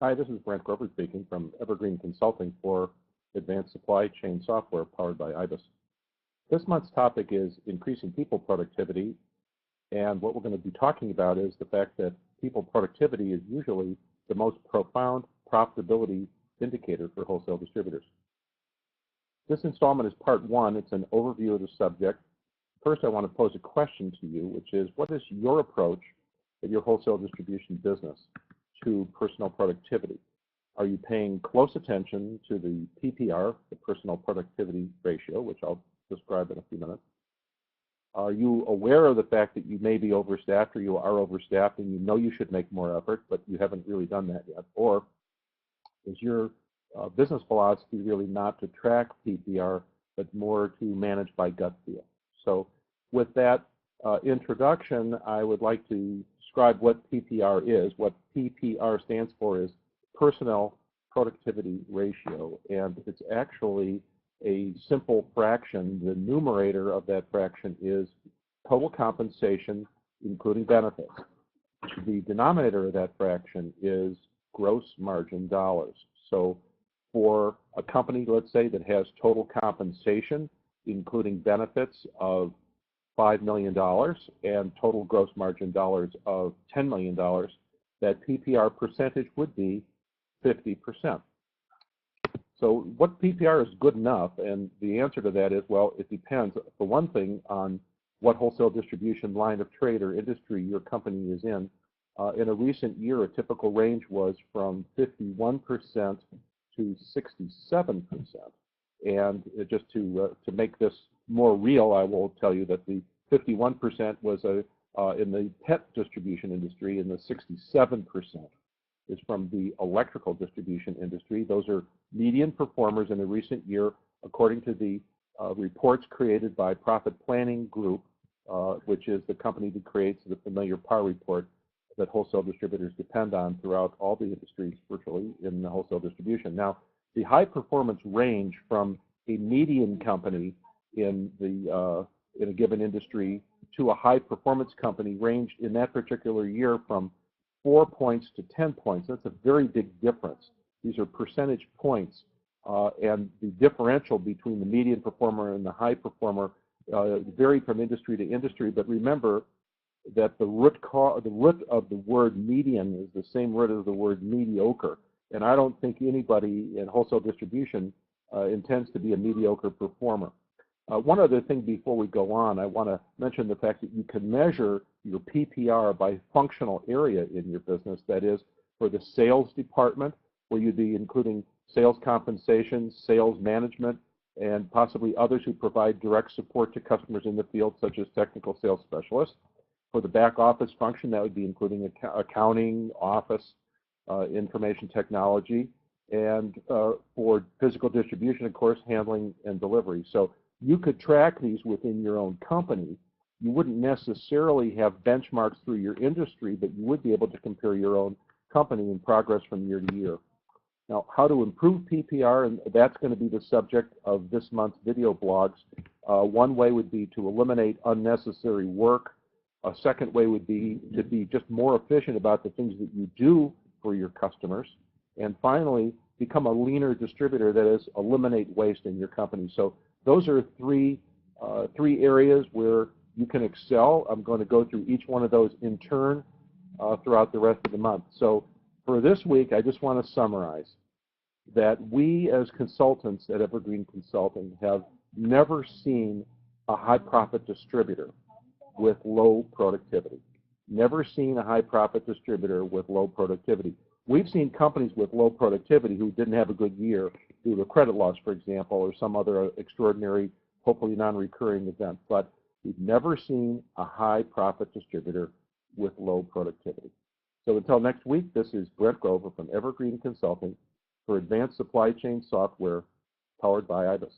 Hi, this is Brent Grover speaking from Evergreen Consulting for advanced supply chain software powered by IBIS. This month's topic is increasing people productivity, and what we're going to be talking about is the fact that people productivity is usually the most profound profitability indicator for wholesale distributors. This installment is part one. It's an overview of the subject. First, I want to pose a question to you, which is, what is your approach at your wholesale distribution business to personal productivity? Are you paying close attention to the PPR, the personal productivity ratio, which I'll describe in a few minutes? Are you aware of the fact that you may be overstaffed or you are overstaffed and you know you should make more effort, but you haven't really done that yet? Or is your business philosophy really not to track PPR, but more to manage by gut feel? So with that introduction, I would like to describe what PPR is. What PPR stands for is Personnel Productivity Ratio, and it's actually a simple fraction. The numerator of that fraction is total compensation, including benefits. The denominator of that fraction is gross margin dollars. So for a company, let's say, that has total compensation, including benefits, of $5 million and total gross margin dollars of $10 million, that PPR percentage would be 50%. So what PPR is good enough? And the answer to that is, well, it depends, for one thing, on what wholesale distribution line of trade or industry your company is in. In a recent year, a typical range was from 51% to 67%. And just to make this more real, I will tell you that the 51% was in the pet distribution industry, and the 67% is from the electrical distribution industry. Those are median performers in a recent year, according to the reports created by Profit Planning Group, which is the company that creates the familiar PAR report that wholesale distributors depend on throughout all the industries virtually in the wholesale distribution. Now, the high performance range from a median company in a given industry to a high performance company ranged in that particular year from 4 points to 10 points. That's a very big difference. These are percentage points, and the differential between the median performer and the high performer vary from industry to industry. But remember that the root of the word median is the same root as the word mediocre. And I don't think anybody in wholesale distribution intends to be a mediocre performer. One other thing before we go on, I want to mention the fact that you can measure your PPR by functional area in your business. That is, for the sales department, where you'd be including sales compensation, sales management, and possibly others who provide direct support to customers in the field, such as technical sales specialists. For the back office function, that would be including accounting, office, information technology, and for physical distribution, of course, handling and delivery. So you could track these within your own company. You wouldn't necessarily have benchmarks through your industry, but you would be able to compare your own company in progress from year to year. Now, how to improve PPR, and that's going to be the subject of this month's video blogs. One way would be to eliminate unnecessary work. A second way would be to be just more efficient about the things that you do for your customers. And finally, become a leaner distributor, that is, eliminate waste in your company. So those are three areas where you can excel. I'm going to go through each one of those in turn throughout the rest of the month. So for this week, I just want to summarize that we as consultants at Evergreen Consulting have never seen a high-profit distributor with low productivity. Never seen a high-profit distributor with low productivity. We've seen companies with low productivity who didn't have a good year due to credit loss, for example, or some other extraordinary, hopefully non-recurring event. But we've never seen a high-profit distributor with low productivity. So until next week, this is Brent Grover from Evergreen Consulting for advanced supply chain software powered by IBIS.